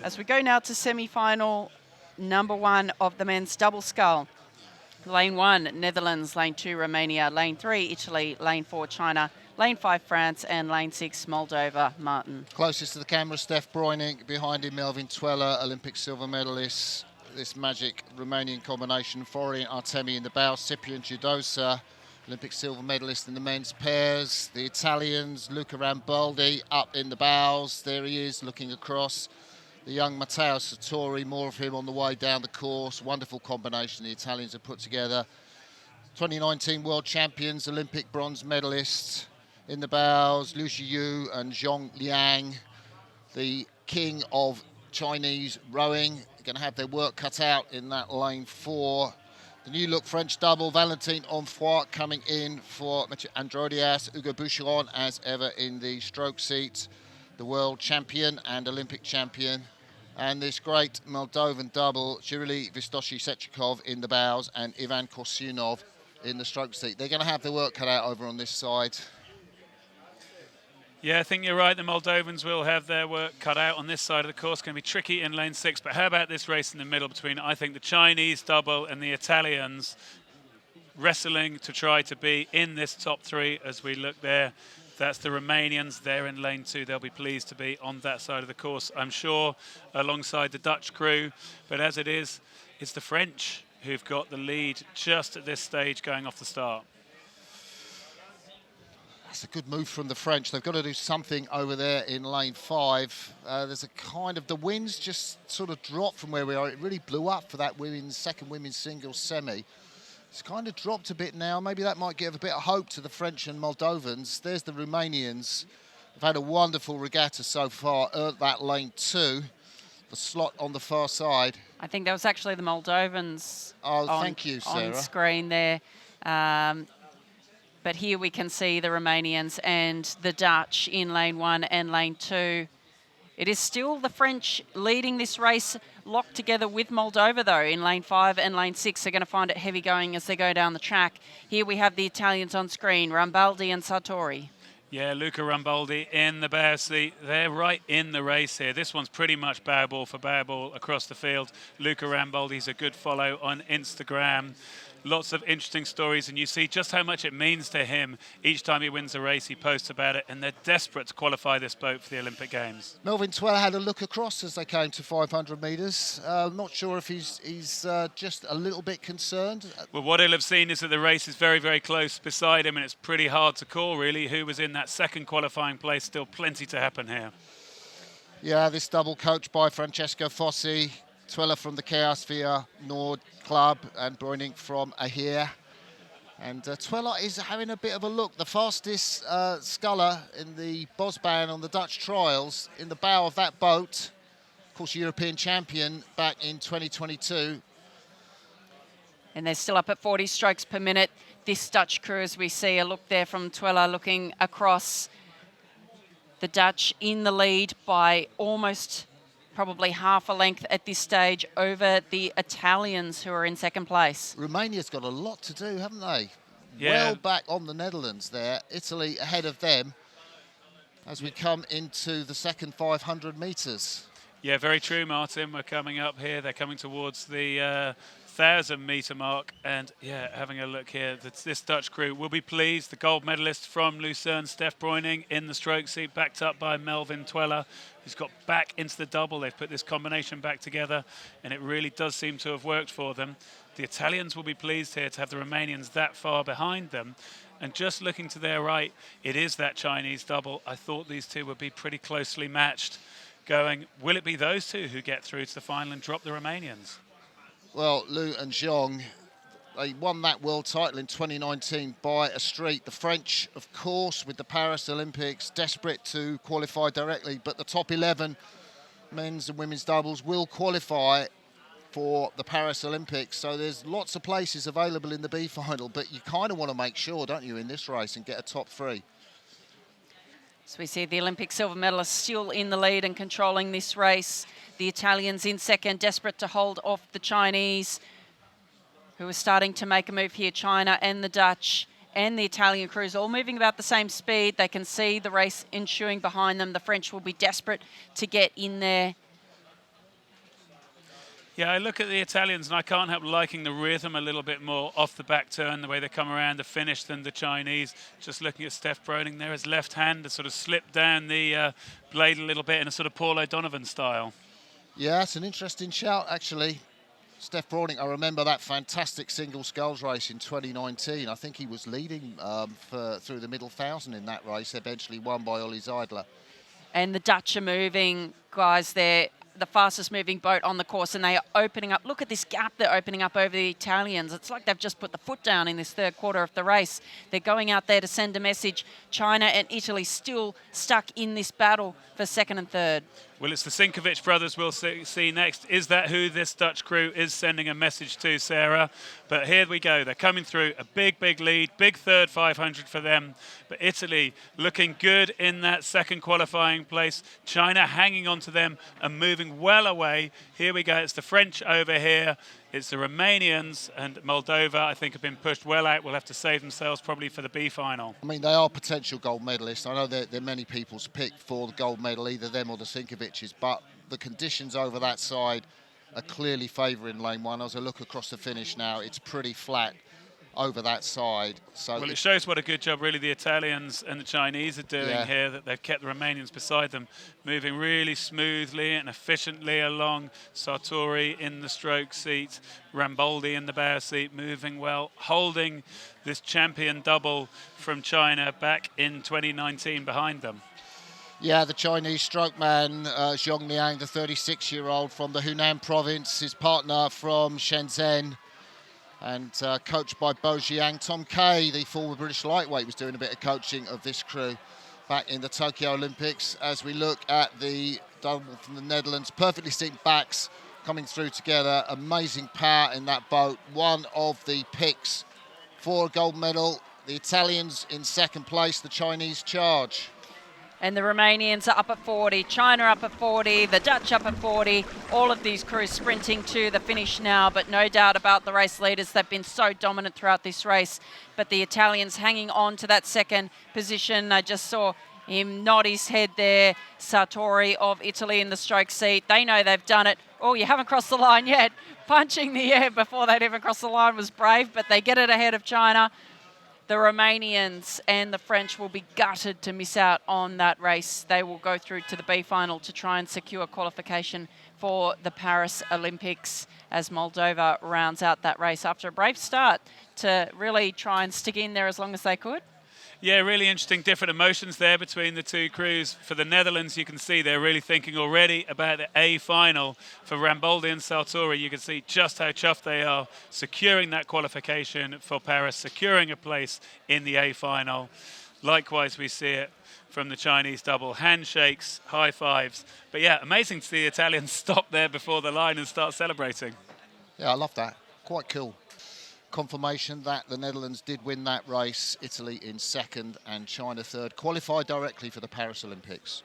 As we go now to semi-final number 1 of the men's double scull. Lane 1, Netherlands. Lane 2, Romania. Lane 3, Italy. Lane 4, China. Lane 5, France. And lane 6, Moldova. Martin. Closest to the camera, Steph Breuning. Behind him, Melvin Tweller, Olympic silver medalist. This magic Romanian combination. Florian Artemi in the bow. Ciprian Giudosa, Olympic silver medalist in the men's pairs. The Italians, Luca Rambaldi up in the bows. There he is, looking across. The young Matteo Sartori, more of him on the way down the course. Wonderful combination the Italians have put together. 2019 world champions, Olympic bronze medalists in the bows. Liu Xiyu and Zhong Liang, the king of Chinese rowing, going to have their work cut out in that lane 4. The new look French double, Valentin Onfroy coming in for Androdias, Hugo Boucheron as ever in the stroke seat. The world champion and Olympic champion. And this great Moldovan double, Jirili Vistoshi-Sechikov in the bows and Ivan Korsunov in the stroke seat. They're going to have their work cut out over on this side. Yeah, I think you're right. The Moldovans will have their work cut out on this side of the course. It's going to be tricky in lane 6. But how about this race in the middle between, I think, the Chinese double and the Italians wrestling to try to be in this top 3 as we look there. That's the Romanians. They're in lane 2. They'll be pleased to be on that side of the course, I'm sure, alongside the Dutch crew. But as it is, it's the French who've got the lead just at this stage going off the start. That's a good move from the French. They've got to do something over there in lane 5. There's a kind of, the winds just sort of dropped from where we are. It really blew up for that second women's singles semi. It's kind of dropped a bit now. Maybe that might give a bit of hope to the French and Moldovans. There's the Romanians. They've had a wonderful regatta so far. Earned that lane 2, the slot on the far side. I think that was actually the Moldovans thank you, Sarah. On screen there. But here we can see the Romanians and the Dutch in lane 1 and lane 2. It is still the French leading this race, locked together with Moldova, though, in lane 5 and lane 6. They're going to find it heavy going as they go down the track. Here we have the Italians on screen, Rambaldi and Sartori. Yeah, Luca Rambaldi in the bow seat. They're right in the race here. This one's pretty much bow ball for bow ball across the field. Luca Rambaldi's a good follow on Instagram. Lots of interesting stories, and you see just how much it means to him. Each time he wins a race, he posts about it, and they're desperate to qualify this boat for the Olympic Games. Melvin Tweller had a look across as they came to 500 metres. Not sure if he's just a little bit concerned. Well, what he'll have seen is that the race is very, very close beside him, and it's pretty hard to call, really, who was in that second qualifying place. Still plenty to happen here. Yeah, this double coached by Francesco Fossi. Tweller from the Chaos Via Nord Club and Breuning from Ahir. And Tweller is having a bit of a look. The fastest sculler in the Bosban on the Dutch trials in the bow of that boat. Of course, European champion back in 2022. And they're still up at 40 strokes per minute. This Dutch crew, as we see a look there from Tweller looking across. The Dutch in the lead by almost probably half a length at this stage over the Italians, who are in second place. Romania's got a lot to do, haven't they? Yeah. Well back on the Netherlands there. Italy ahead of them as we come into the second 500 metres. Yeah, very true, Martin. We're coming up here. They're coming towards the 1,000-metre mark. And, yeah, having a look here, this Dutch crew will be pleased. The gold medalist from Lucerne, Steph Breuning, in the stroke seat, backed up by Melvin Tweller, who's got back into the double. They've put this combination back together, and it really does seem to have worked for them. The Italians will be pleased here to have the Romanians that far behind them. And just looking to their right, it is that Chinese double. I thought these two would be pretty closely matched going. Will it be those two who get through to the final and drop the Romanians? Well, Liu and Zhong, they won that world title in 2019 by a street. The French, of course, with the Paris Olympics, desperate to qualify directly, but the top 11 men's and women's doubles will qualify for the Paris Olympics. So there's lots of places available in the B final, but you kind of want to make sure, don't you, in this race and get a top 3. So we see the Olympic silver medalists still in the lead and controlling this race. The Italians in second, desperate to hold off the Chinese, who are starting to make a move here. China and the Dutch and the Italian crews all moving about the same speed. They can see the race ensuing behind them. The French will be desperate to get in there. Yeah, I look at the Italians and I can't help liking the rhythm a little bit more off the back turn, the way they come around the finish than the Chinese. Just looking at Steph Broning there, his left hand has sort of slipped down the blade a little bit in a sort of Paul O'Donovan style. Yeah, it's an interesting shout, actually. Steph Broning, I remember that fantastic single sculls race in 2019. I think he was leading through the middle thousand in that race, eventually won by Ollie Zeidler. And the Dutch are moving, guys. They're the fastest moving boat on the course, and they are opening up. Look at this gap they're opening up over the Italians. It's like they've just put the foot down in this third quarter of the race. They're going out there to send a message. China and Italy still stuck in this battle for second and third. Well, it's the Sinkovic brothers we'll see next. Is that who this Dutch crew is sending a message to, Sarah? But here we go. They're coming through. A big, big lead. Big third 500 for them. But Italy looking good in that second qualifying place. China hanging on to them and moving well away. Here we go. It's the French over here. It's the Romanians, and Moldova, I think, have been pushed well out. Will have to save themselves probably for the B final. I mean, they are potential gold medalists. I know they're many people's pick for the gold medal, either them or the Sinkovic's, but the conditions over that side are clearly favouring lane one. As I look across the finish now, it's pretty flat over that side. So well, it shows what a good job really the Italians and the Chinese are doing here, that they've kept the Romanians beside them, moving really smoothly and efficiently along. Sartori in the stroke seat, Ramboldi in the bow seat, moving well, holding this champion double from China back in 2019 behind them. Yeah, the Chinese stroke man, Zhong Liang, the 36-year-old from the Hunan province, his partner from Shenzhen, and coached by Bo Jiang. Tom Kay, the former British lightweight, was doing a bit of coaching of this crew back in the Tokyo Olympics. As we look at the double from the Netherlands, perfectly synced backs coming through together. Amazing power in that boat. One of the picks for a gold medal. The Italians in second place, the Chinese charge. And the Romanians are up at 40, China up at 40, the Dutch up at 40. All of these crews sprinting to the finish now, but no doubt about the race leaders. They've been so dominant throughout this race. But the Italians hanging on to that second position. I just saw him nod his head there. Sartori of Italy in the stroke seat. They know they've done it. Oh, you haven't crossed the line yet. Punching the air before they'd even crossed the line was brave, but they get it ahead of China. The Romanians and the French will be gutted to miss out on that race. They will go through to the B final to try and secure qualification for the Paris Olympics as Moldova rounds out that race after a brave start to really try and stick in there as long as they could. Yeah, really interesting different emotions there between the two crews. For the Netherlands, you can see they're really thinking already about the A final. For Ramboldi and Sartori, you can see just how chuffed they are securing that qualification for Paris, securing a place in the A final. Likewise, we see it from the Chinese double. Handshakes, high fives. But yeah, amazing to see the Italians stop there before the line and start celebrating. Yeah, I love that. Quite cool. Confirmation that the Netherlands did win that race, Italy in second and China third, qualified directly for the Paris Olympics.